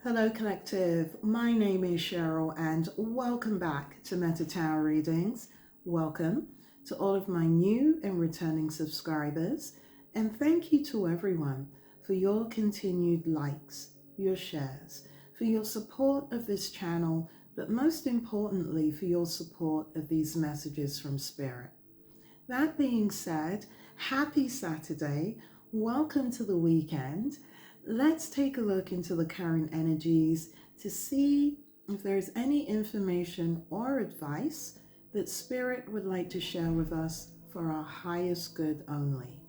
Hello Collective, my name is Cheryl and welcome back to Meta Tarot Readings. Welcome to all of my new and returning subscribers, and thank you to everyone for your continued likes, your shares, for your support of this channel, but most importantly for your support of these messages from Spirit. That being said, happy Saturday, welcome to the weekend. Let's take a look into the current energies to see if there's any information or advice that Spirit would like to share with us for our highest good only.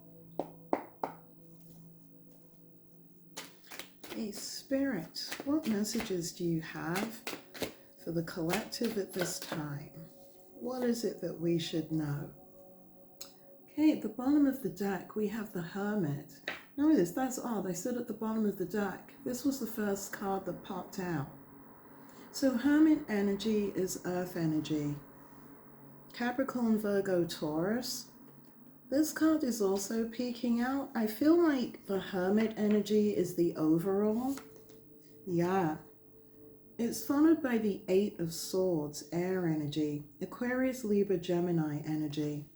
Hey Spirit, what messages do you have for the collective at this time? What is it that we should know? Okay, at the bottom of the deck we have the Hermit. Notice, that's odd. I said at the bottom of the deck. This was the first card that popped out. So Hermit energy is Earth energy. Capricorn, Virgo, Taurus. This card is also peeking out. I feel like the Hermit energy is the overall. Yeah. It's followed by the Eight of Swords, air energy. Aquarius, Libra, Gemini energy.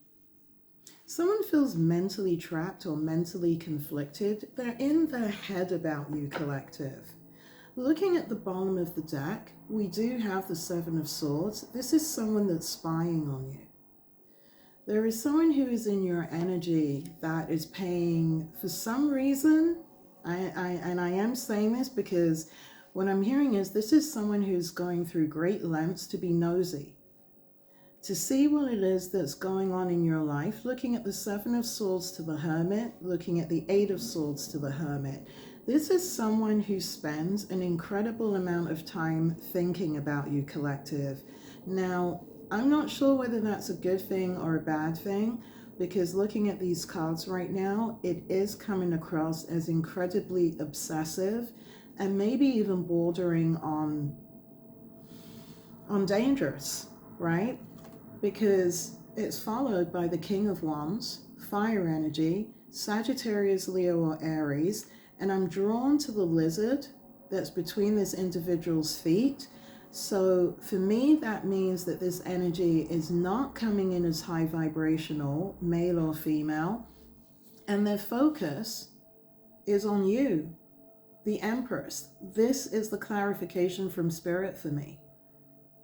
Someone feels mentally trapped or mentally conflicted. They're in their head about you, collective. Looking at the bottom of the deck, we do have the Seven of Swords. This is someone that's spying on you. There is someone who is in your energy that is paying, for some reason, and I am saying this because what I'm hearing is this is someone who's going through great lengths to be nosy, to see what it is that's going on in your life, looking at the Seven of Swords to the Hermit, looking at the Eight of Swords to the Hermit. This is someone who spends an incredible amount of time thinking about you, collective. Now, I'm not sure whether that's a good thing or a bad thing, because looking at these cards right now, it is coming across as incredibly obsessive and maybe even bordering on dangerous, right? Because it's followed by the King of Wands, fire energy, Sagittarius, Leo, or Aries, and I'm drawn to the lizard that's between this individual's feet. So for me, that means that this energy is not coming in as high vibrational, male or female, and their focus is on you, the Empress. This is the clarification from Spirit for me.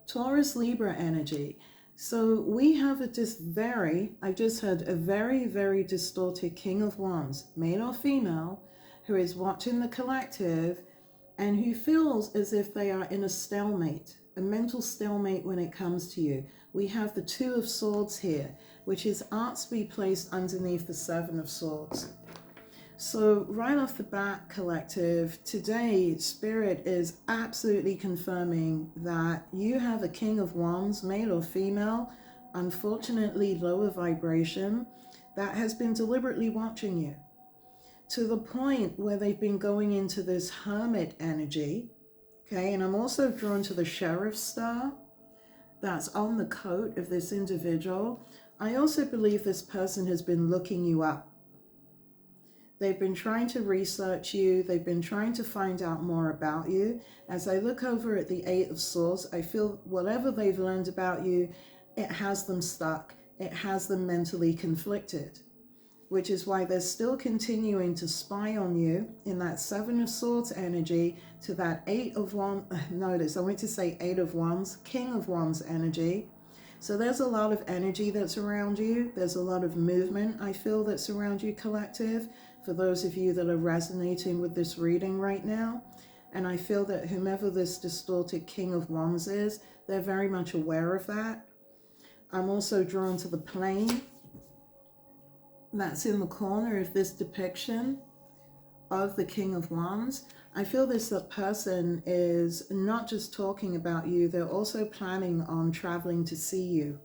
Taurus, Libra energy. So we have I just heard a very, very distorted King of Wands, male or female, who is watching the collective and who feels as if they are in a stalemate, a mental stalemate when it comes to you. We have the Two of Swords here, which is asked to be placed underneath the Seven of Swords. So right off the bat, collective, today Spirit is absolutely confirming that you have a King of Wands, male or female, unfortunately lower vibration, that has been deliberately watching you to the point where they've been going into this Hermit energy. Okay, and I'm also drawn to the Sheriff star that's on the coat of this individual. I also believe this person has been looking you up. They've been trying to research you. They've been trying to find out more about you. As I look over at the Eight of Swords, I feel whatever they've learned about you, it has them stuck. It has them mentally conflicted, which is why they're still continuing to spy on you in that Seven of Swords energy to that Eight of Wands. Notice, I went to say Eight of Wands, King of Wands energy. So there's a lot of energy that's around you. There's a lot of movement, I feel, that's around you, collective, for those of you that are resonating with this reading right now. And I feel that whomever this distorted King of Wands is, they're very much aware of that. I'm also drawn to the plane that's in the corner of this depiction of the King of Wands. I feel this person is not just talking about you, they're also planning on traveling to see you,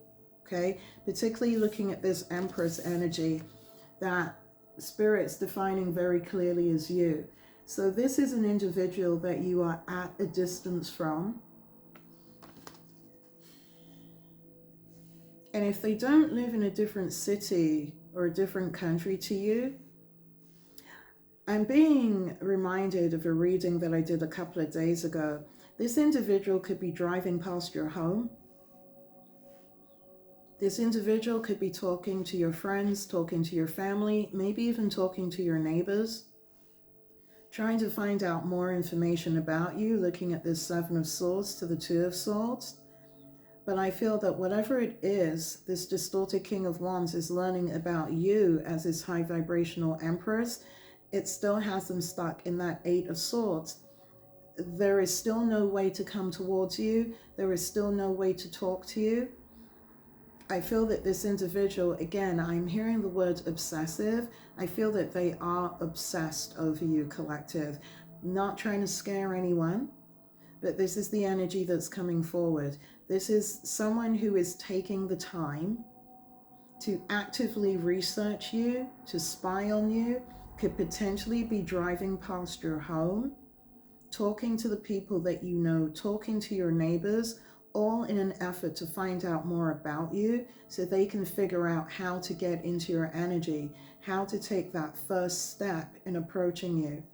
okay? Particularly looking at this Empress energy that Spirit's defining very clearly as you. So this is an individual that you are at a distance from. And if they don't live in a different city or a different country to you, I'm being reminded of a reading that I did a couple of days ago. This individual could be driving past your home. This individual could be talking to your friends, talking to your family, maybe even talking to your neighbors, trying to find out more information about you, looking at this Seven of Swords to the Two of Swords. But I feel that whatever it is, this distorted King of Wands is learning about you as his high vibrational Empress. It still has them stuck in that Eight of Swords. There is still no way to come towards you. There is still no way to talk to you. I feel that this individual, again, I'm hearing the word obsessive. I feel that they are obsessed over you, collective. Not trying to scare anyone, but this is the energy that's coming forward. This is someone who is taking the time to actively research you, to spy on you, could potentially be driving past your home, talking to the people that you know, talking to your neighbors, all in an effort to find out more about you so they can figure out how to get into your energy, how to take that first step in approaching you.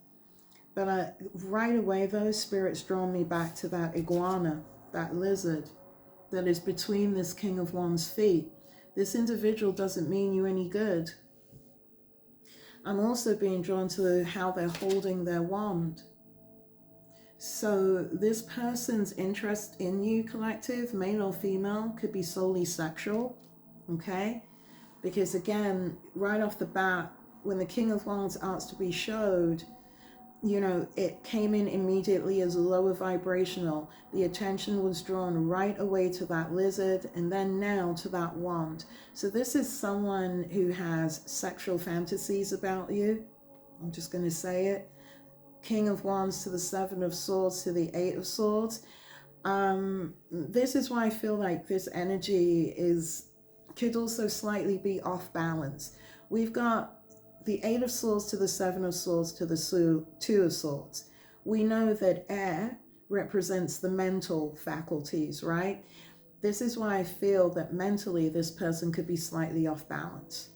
But right away though, Spirit's drawn me back to that iguana, that lizard that is between this King of Wands' feet. This individual doesn't mean you any good. I'm also being drawn to how they're holding their wand. So this person's interest in you, collective, male or female, could be solely sexual, okay? Because again, right off the bat, when the King of Wands asks to be showed, you know, it came in immediately as lower vibrational. The attention was drawn right away to that lizard and then now to that wand. So this is someone who has sexual fantasies about you. I'm just going to say it. King of Wands to the Seven of Swords to the Eight of Swords. This is why I feel like this energy could also slightly be off balance. We've got the Eight of Swords to the Seven of Swords to the Two of Swords. We know that air represents the mental faculties, right? This is why I feel that mentally this person could be slightly off balance,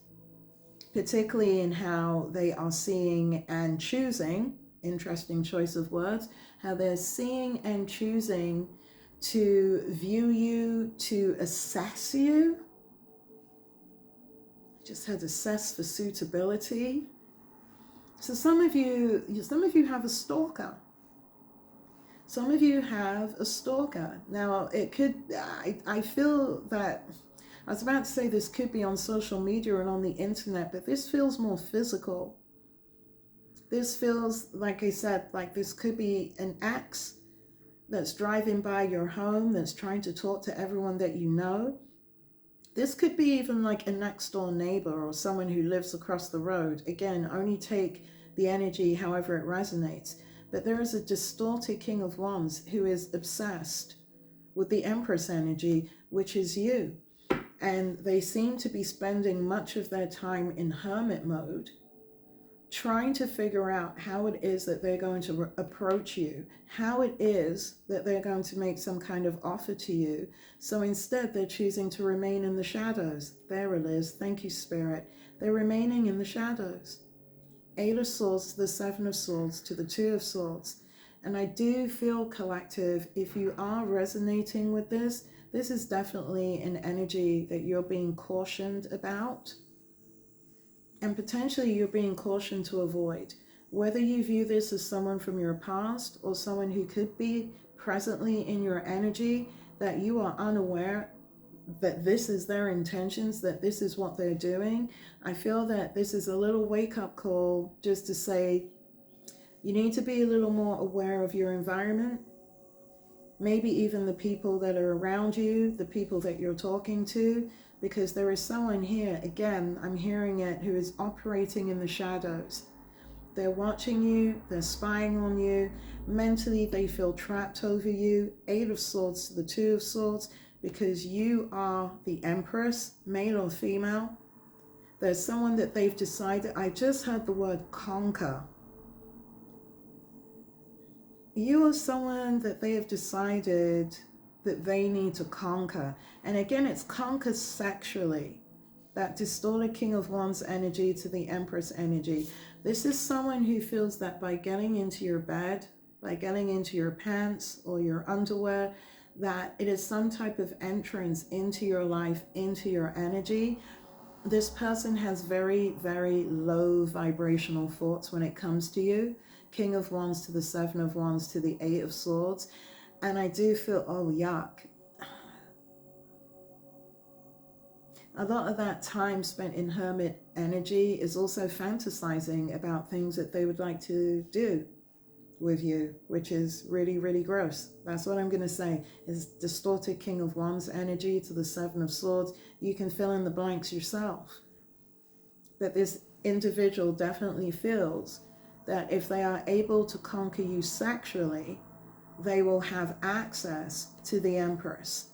particularly in how they are seeing and choosing, interesting choice of words, how they're seeing and choosing to view you, to assess you. Just had assess for suitability. So some of you have a stalker. Some of you have a stalker. Now it could, I feel that, I was about to say this could be on social media and on the internet, but this feels more physical. This feels, like I said, like this could be an ex that's driving by your home, that's trying to talk to everyone that you know. This could be even like a next door neighbor or someone who lives across the road. Again, only take the energy however it resonates. But there is a distorted King of Wands who is obsessed with the Empress energy, which is you. And they seem to be spending much of their time in hermit mode, trying to figure out how it is that they're going to approach you, how it is that they're going to make some kind of offer to you. So instead, they're choosing to remain in the shadows. There it is. Thank you, Spirit. They're remaining in the shadows. Eight of Swords to the Seven of Swords to the Two of Swords. And I do feel, collective, if you are resonating with this, this is definitely an energy that you're being cautioned about. And potentially you're being cautioned to avoid. Whether you view this as someone from your past or someone who could be presently in your energy, that you are unaware that this is their intentions, that this is what they're doing. I feel that this is a little wake-up call just to say, you need to be a little more aware of your environment. Maybe even the people that are around you, the people that you're talking to, because there is someone here, again, I'm hearing it, who is operating in the shadows. They're watching you, they're spying on you. Mentally, they feel trapped over you. Eight of Swords to the Two of Swords, because you are the Empress, male or female. There's someone that they've decided, I just heard the word conquer. You are someone that they have decided that they need to conquer. And again, it's conquer sexually. That distorted King of Wands energy to the Empress energy. This is someone who feels that by getting into your bed, by getting into your pants or your underwear, that it is some type of entrance into your life, into your energy. This person has very, very low vibrational thoughts when it comes to you. King of Wands to the Seven of Wands to the Eight of Swords. And I do feel, oh, yuck. A lot of that time spent in hermit energy is also fantasizing about things that they would like to do with you, which is really, really gross. That's what I'm going to say. Is distorted King of Wands energy to the Seven of Swords. You can fill in the blanks yourself. But this individual definitely feels that if they are able to conquer you sexually, they will have access to the Empress.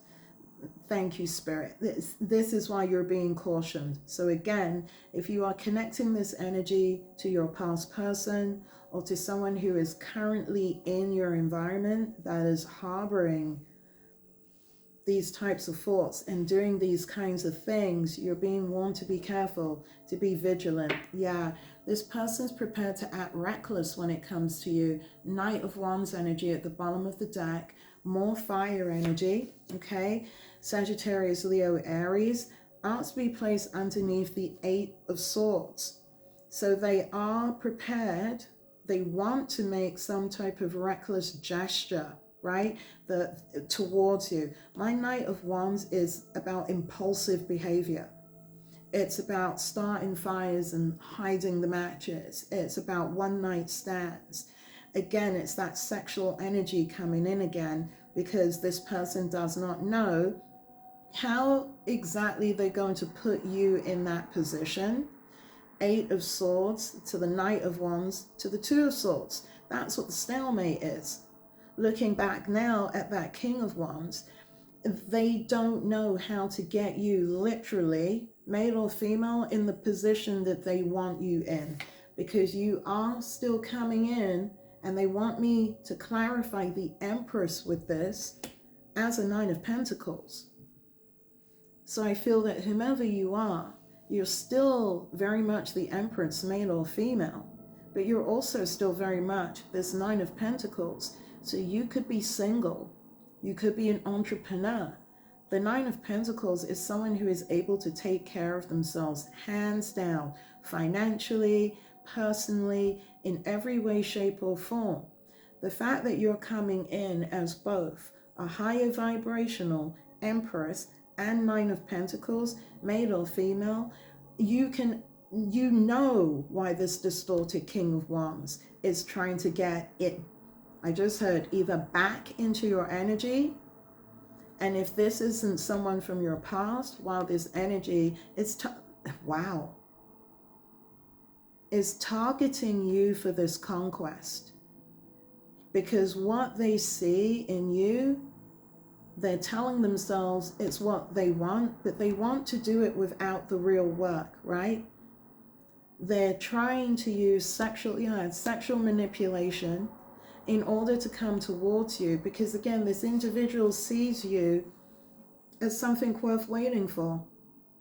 Thank you, Spirit. This is why you're being cautioned. So again, if you are connecting this energy to your past person or to someone who is currently in your environment that is harboring these types of thoughts and doing these kinds of things, you're being warned to be careful, to be vigilant. Yeah, this person's prepared to act reckless when it comes to you. Knight of Wands energy at the bottom of the deck, more fire energy, okay? Sagittarius, Leo, Aries, asked to be placed underneath the Eight of Swords. So they are prepared, they want to make some type of reckless gesture, right, towards you. My Knight of Wands is about impulsive behavior. It's about starting fires and hiding the matches. It's about one night stands. Again, it's that sexual energy coming in again, because this person does not know how exactly they're going to put you in that position. Eight of Swords to the Knight of Wands to the Two of Swords. That's what the stalemate is. Looking back now at that King of Wands, they don't know how to get you literally, male or female, in the position that they want you in, because you are still coming in, and they want me to clarify the Empress with this as a Nine of Pentacles. So I feel that whomever you are, you're still very much the Empress, male or female, but you're also still very much this Nine of Pentacles. So you could be single, you could be an entrepreneur. The Nine of Pentacles is someone who is able to take care of themselves, hands down, financially, personally, in every way, shape, or form. The fact that you're coming in as both a higher vibrational Empress and Nine of Pentacles, male or female, you know why this distorted King of Wands is trying to get it. I just heard either back into your energy, and if this isn't someone from your past, while this energy is is targeting you for this conquest, because what they see in you, they're telling themselves it's what they want, but they want to do it without the real work, right? They're trying to use sexual manipulation in order to come towards you, because again, this individual sees you as something worth waiting for.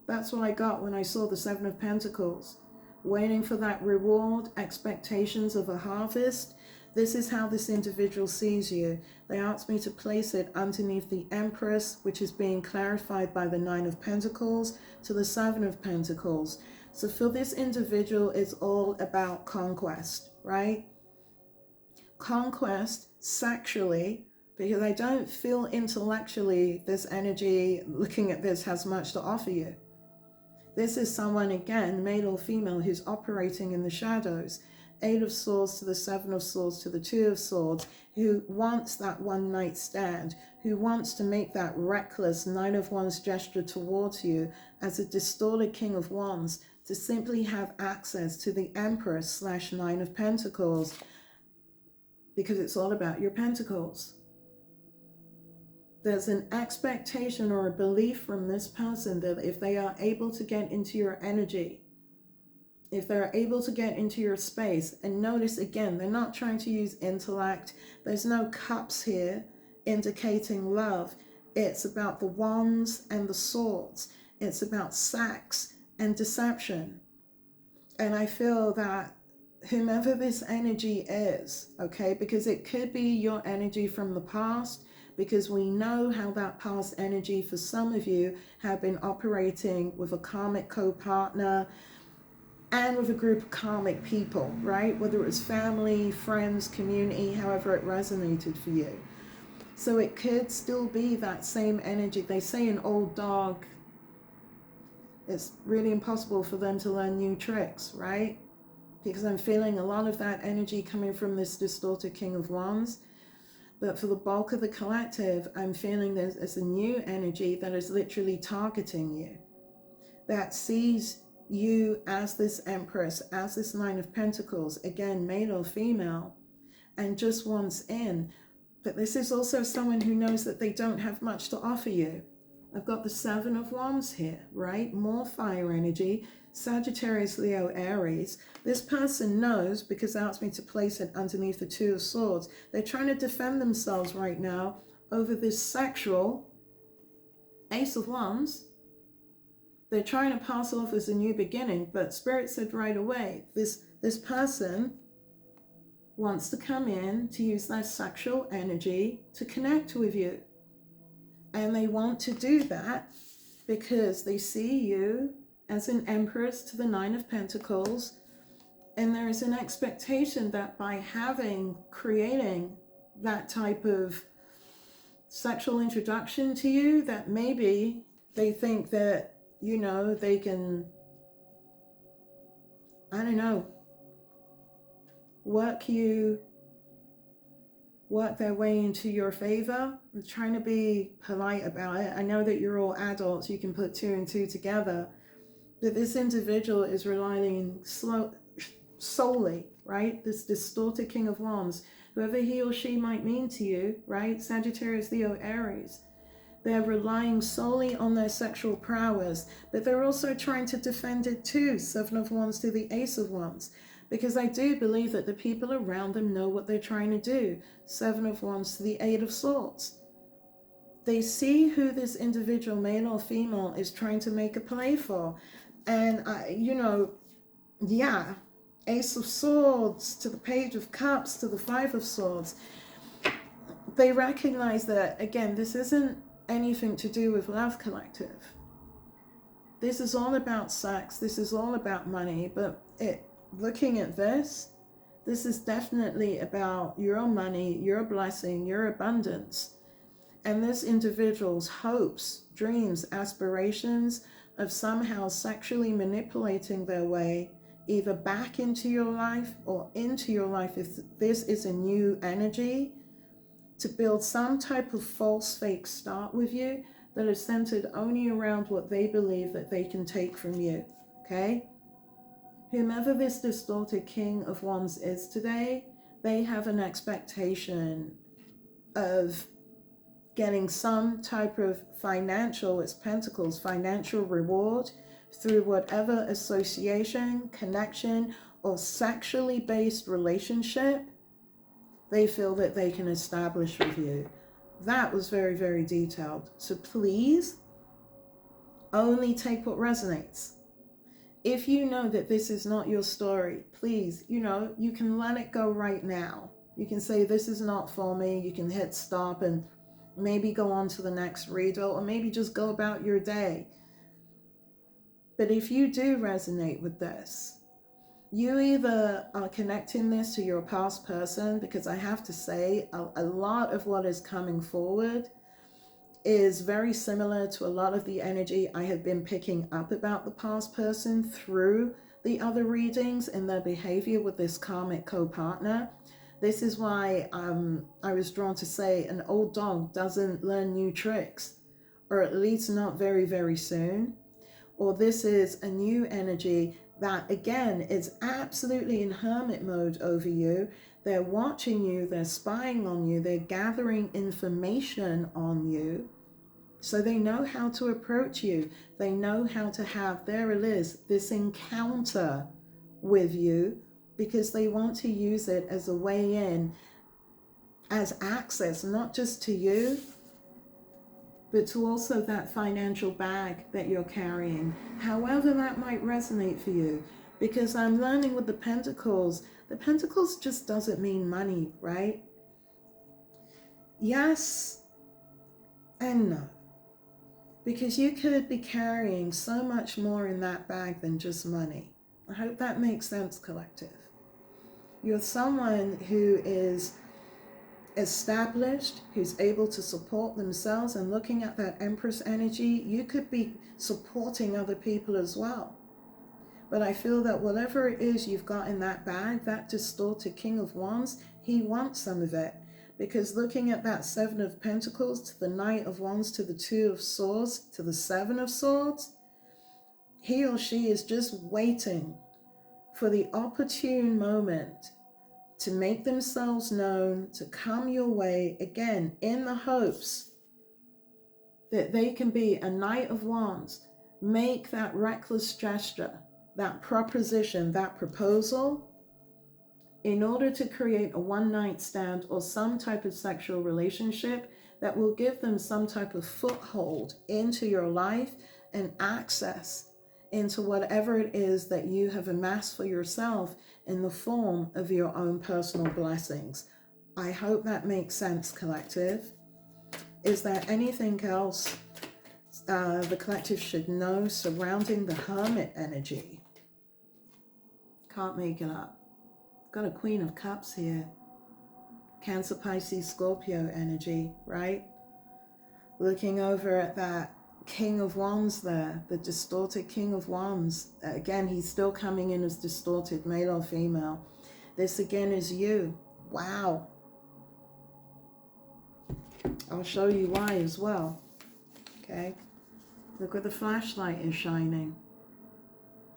That's what I got when I saw the Seven of Pentacles. Waiting for that reward, expectations of a harvest. This is how this individual sees you. They asked me to place it underneath the Empress, which is being clarified by the Nine of Pentacles, to the Seven of Pentacles. So for this individual, it's all about conquest, right? Conquest sexually, because I don't feel intellectually this energy, looking at this, has much to offer you. This is someone, again, male or female, who's operating in the shadows. Eight of Swords to the Seven of Swords to the Two of Swords, who wants that one night stand, who wants to make that reckless Nine of Wands gesture towards you as a distorted King of Wands, to simply have access to the Empress / Nine of Pentacles, because it's all about your pentacles. There's an expectation or a belief from this person that if they are able to get into your energy, if they're able to get into your space, and notice again, they're not trying to use intellect. There's no cups here indicating love. It's about the wands and the swords. It's about sex and deception. And I feel that whomever this energy is, okay, because it could be your energy from the past, because we know how that past energy for some of you have been operating with a karmic co-partner and with a group of karmic people, right? Whether it was family, friends, community, however it resonated for you. So it could still be that same energy. They say an old dog, it's really impossible for them to learn new tricks, right? Because I'm feeling a lot of that energy coming from this distorted King of Wands. But for the bulk of the collective, I'm feeling there's a new energy that is literally targeting you, that sees you as this Empress, as this Nine of Pentacles, again, male or female, and just wants in. But this is also someone who knows that they don't have much to offer you. I've got the Seven of Wands here, right? More fire energy, Sagittarius, Leo, Aries. This person knows, because that asked me to place it underneath the Two of Swords. They're trying to defend themselves right now over this sexual Ace of Wands. They're trying to pass off as a new beginning, but Spirit said right away, this person wants to come in to use their sexual energy to connect with you. And they want to do that because they see you as an Empress to the Nine of Pentacles. And there is an expectation that by creating that type of sexual introduction to you, that maybe they think that, you know, they can, I don't know, work their way into your favor. I'm trying to be polite about it. I know that you're all adults, you can put two and two together, but this individual is relying solely, right? This distorted King of Wands, whoever he or she might mean to you, right? Sagittarius, Leo, Aries. They're relying solely on their sexual prowess, but they're also trying to defend it too. Seven of Wands to the Ace of Wands. Because I do believe that the people around them know what they're trying to do. Seven of Wands to the Eight of Swords. They see who this individual, male or female, is trying to make a play for. And, Ace of Swords to the Page of Cups to the Five of Swords. They recognize that, again, this isn't anything to do with love, collective. This is all about sex. This is all about money. But looking at this is definitely about your money, your blessing, your abundance. And this individual's hopes, dreams, aspirations of somehow sexually manipulating their way either back into your life or into your life, if this is a new energy, to build some type of false fake start with you that is centered only around what they believe that they can take from you, okay? Whomever this distorted King of Wands is today, they have an expectation of getting some type of financial, it's Pentacles, financial reward through whatever association, connection, or sexually based relationship they feel that they can establish with you. That was very, very detailed. So please only take what resonates. If you know that this is not your story, please, you can let it go right now. You can say, this is not for me. You can hit stop and maybe go on to the next reader, or maybe just go about your day. But if you do resonate with this, you either are connecting this to your past person, because I have to say a lot of what is coming forward is very similar to a lot of the energy I have been picking up about the past person through the other readings and their behavior with this karmic co-partner. This is why I was drawn to say an old dog doesn't learn new tricks, or at least not very, very soon. Or this is a new energy that, again, is absolutely in hermit mode over you. They're watching you, they're spying on you, they're gathering information on you. So they know how to approach you. They know how to have, there it is, this encounter with you, because they want to use it as a way in, as access, not just to you, but to also that financial bag that you're carrying, however that might resonate for you. Because I'm learning with the Pentacles just doesn't mean money, right? Yes and no. Because you could be carrying so much more in that bag than just money. I hope that makes sense, collective. You're someone who is established, who's able to support themselves, and looking at that Empress energy, you could be supporting other people as well. But I feel that whatever it is you've got in that bag, that distorted King of Wands, he wants some of it. Because looking at that Seven of Pentacles to the Knight of Wands to the Two of Swords to the Seven of Swords, he or she is just waiting for the opportune moment to make themselves known, to come your way, again, in the hopes that they can be a Knight of Wands, make that reckless gesture, that proposition, that proposal, in order to create a one-night stand or some type of sexual relationship that will give them some type of foothold into your life and access into whatever it is that you have amassed for yourself in the form of your own personal blessings. I hope that makes sense, collective. Is there anything else the collective should know surrounding the Hermit energy? Can't make it up. Got a Queen of Cups here. Cancer, Pisces, Scorpio energy, right? Looking over at that King of Wands there, the distorted King of Wands. Again, he's still coming in as distorted, male or female. This again is you. Wow. I'll show you why as well. Okay. Look where the flashlight is shining.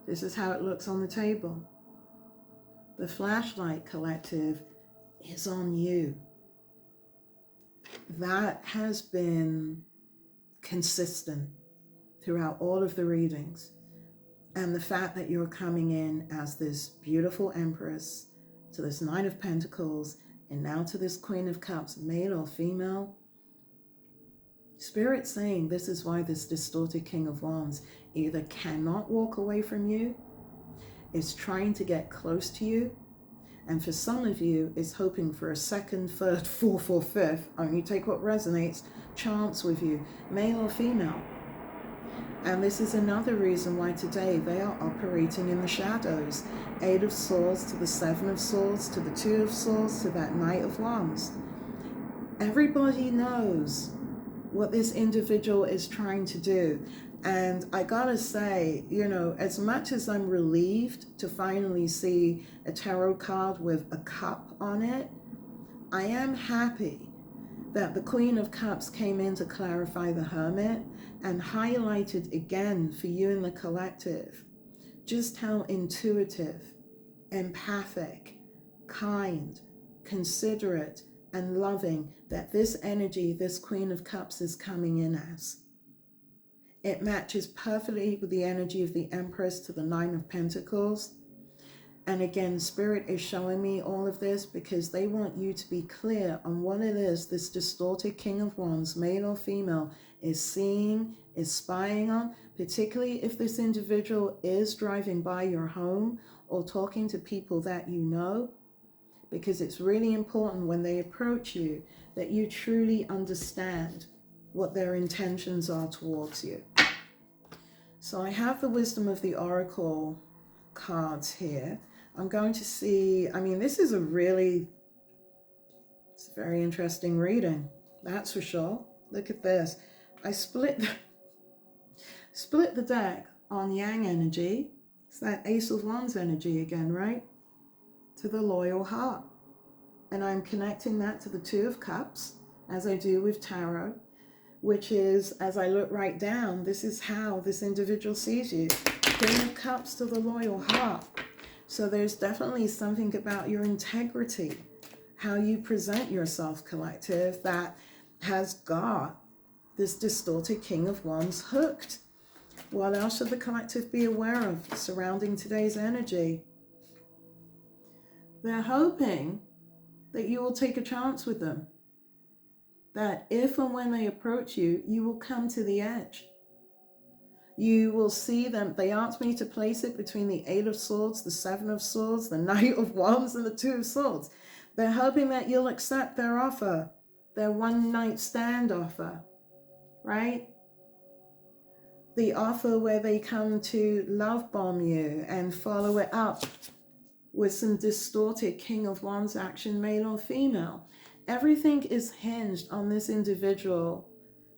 This is how it looks on the table. The flashlight, collective, is on you. That has been consistent throughout all of the readings. And the fact that you're coming in as this beautiful Empress to this Nine of Pentacles and now to this Queen of Cups, male or female, Spirit's saying this is why this distorted King of Wands either cannot walk away from you, is trying to get close to you, and for some of you is hoping for a second, third, fourth, or fifth, only take what resonates, chance with you, male or female. And this is another reason why today they are operating in the shadows. Eight of Swords to the Seven of Swords to the Two of Swords to that Knight of Wands. Everybody knows what this individual is trying to do. And I gotta say, you know, as much as I'm relieved to finally see a tarot card with a cup on it, I am happy that the Queen of Cups came in to clarify the Hermit and highlighted again for you in the collective just how intuitive, empathic, kind, considerate, and loving that this energy, this Queen of Cups, is coming in as. It matches perfectly with the energy of the Empress to the Nine of Pentacles. And again, Spirit is showing me all of this because they want you to be clear on what it is this distorted King of Wands, male or female, is seeing, is spying on, particularly if this individual is driving by your home or talking to people that you know, because it's really important when they approach you that you truly understand what their intentions are towards you. So I have the Wisdom of the Oracle cards here. I'm going to see, I mean, this is it's a very interesting reading, that's for sure. Look at this. I split the deck on Yang energy. It's that Ace of Wands energy again, right? To the loyal heart. And I'm connecting that to the Two of Cups, as I do with tarot, which is, as I look right down, this is how this individual sees you. Queen of Cups to the loyal heart. So there's definitely something about your integrity, how you present yourself, collective, that has got this distorted King of Wands hooked. What else should the collective be aware of surrounding today's energy? They're hoping that you will take a chance with them. That if and when they approach you, you will come to the edge. You will see them. They asked me to place it between the Eight of Swords, the Seven of Swords, the Knight of Wands, and the Two of Swords. They're hoping that you'll accept their offer, their one-night stand offer, right? The offer where they come to love bomb you and follow it up with some distorted King of Wands action, male or female. Everything is hinged on this individual,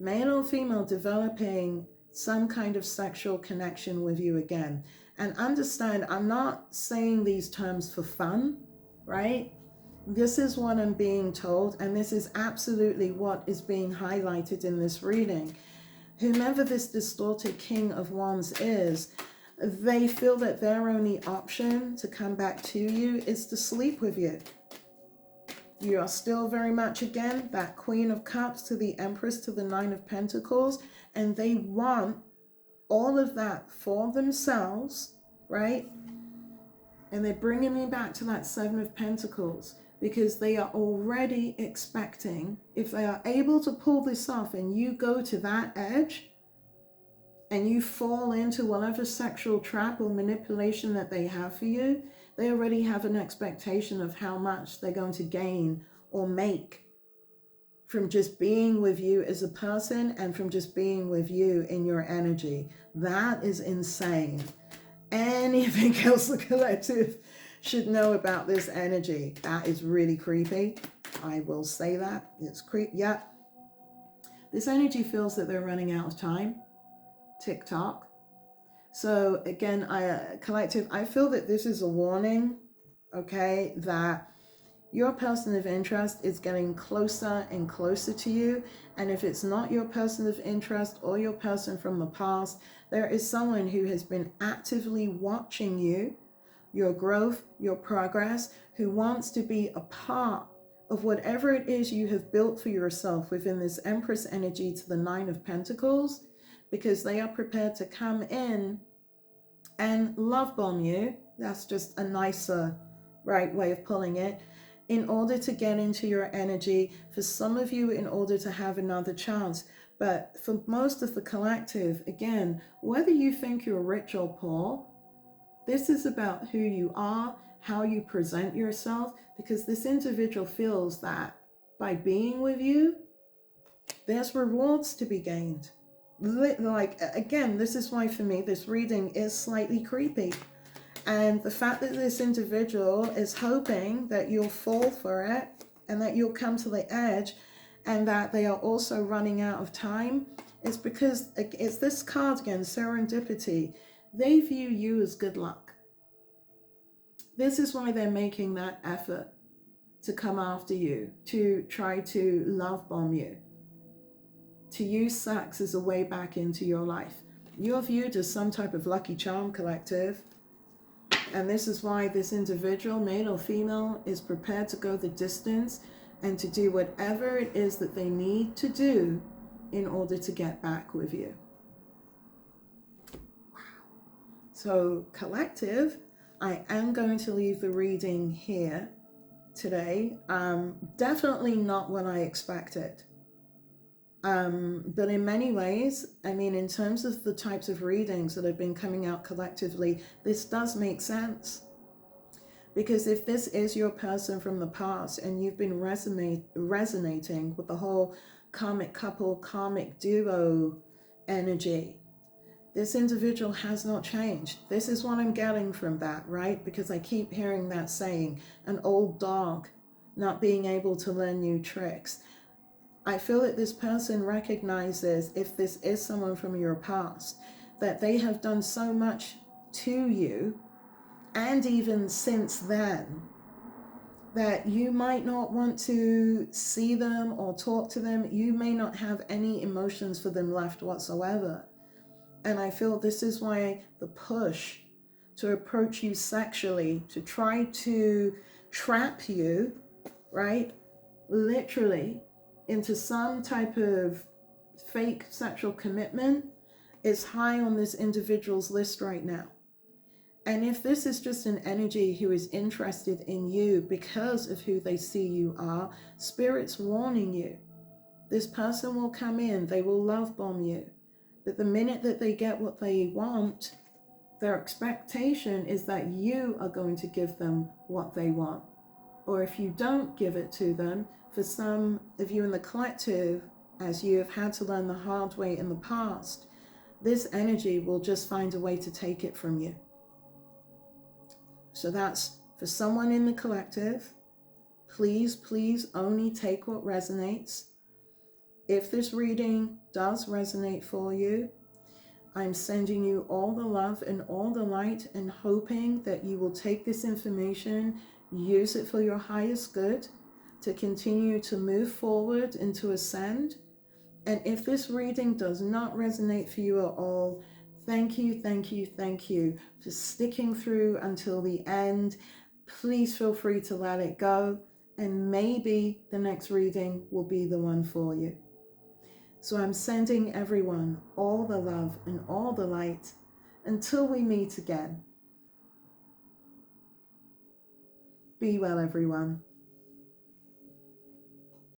male or female, developing some kind of sexual connection with you again. And understand, I'm not saying these terms for fun, right? This is what I'm being told, and this is absolutely what is being highlighted in this reading. Whomever this distorted King of Wands is, they feel that their only option to come back to you is to sleep with you. You are still very much, again, that Queen of Cups to the Empress to the Nine of Pentacles, and they want all of that for themselves, right? And they're bringing me back to that Seven of Pentacles, because they are already expecting, if they are able to pull this off and you go to that edge and you fall into whatever sexual trap or manipulation that they have for you, they already have an expectation of how much they're going to gain or make from just being with you as a person and from just being with you in your energy. That is insane. Anything else the collective should know about this energy? That is really creepy. I will say that. It's creepy. Yeah. This energy feels that they're running out of time. Tick-tock. So again, collective, I feel that this is a warning, okay, that your person of interest is getting closer and closer to you. And if it's not your person of interest or your person from the past, there is someone who has been actively watching you, your growth, your progress, who wants to be a part of whatever it is you have built for yourself within this Empress energy to the Nine of Pentacles, because they are prepared to come in and love bomb you. That's just a nicer, right, way of pulling it. In order to get into your energy, for some of you, in order to have another chance. But for most of the collective, again, whether you think you're rich or poor, this is about who you are, how you present yourself, because this individual feels that by being with you, there's rewards to be gained. Like, again, this is why for me, this reading is slightly creepy. And the fact that this individual is hoping that you'll fall for it and that you'll come to the edge, and that they are also running out of time, is because it's this card again, Serendipity. They view you as good luck. This is why they're making that effort to come after you, to try to love bomb you, to use sex as a way back into your life. You're viewed as some type of lucky charm, collective. And this is why this individual, male or female, is prepared to go the distance and to do whatever it is that they need to do in order to get back with you. Wow. So, collective, I am going to leave the reading here today. Definitely not what I expected. But in many ways, I mean, in terms of the types of readings that have been coming out collectively, this does make sense. Because if this is your person from the past and you've been resonating with the whole karmic couple, karmic duo energy, this individual has not changed. This is what I'm getting from that, right? Because I keep hearing that saying, an old dog not being able to learn new tricks. I feel that this person recognizes, if this is someone from your past, that they have done so much to you, and even since then, that you might not want to see them or talk to them. You may not have any emotions for them left whatsoever. And I feel this is why the push to approach you sexually, to try to trap you, right, literally, into some type of fake sexual commitment, is high on this individual's list right now. And if this is just an energy who is interested in you because of who they see you are, Spirit's warning you. This person will come in, they will love bomb you. But the minute that they get what they want, their expectation is that you are going to give them what they want. Or if you don't give it to them, for some of you in the collective, as you have had to learn the hard way in the past, this energy will just find a way to take it from you. So that's for someone in the collective. Please, please only take what resonates. If this reading does resonate for you, I'm sending you all the love and all the light and hoping that you will take this information, use it for your highest good, to continue to move forward and to ascend. And if this reading does not resonate for you at all, thank you, thank you, thank you for sticking through until the end. Please feel free to let it go, and maybe the next reading will be the one for you. So I'm sending everyone all the love and all the light until we meet again. Be well, everyone.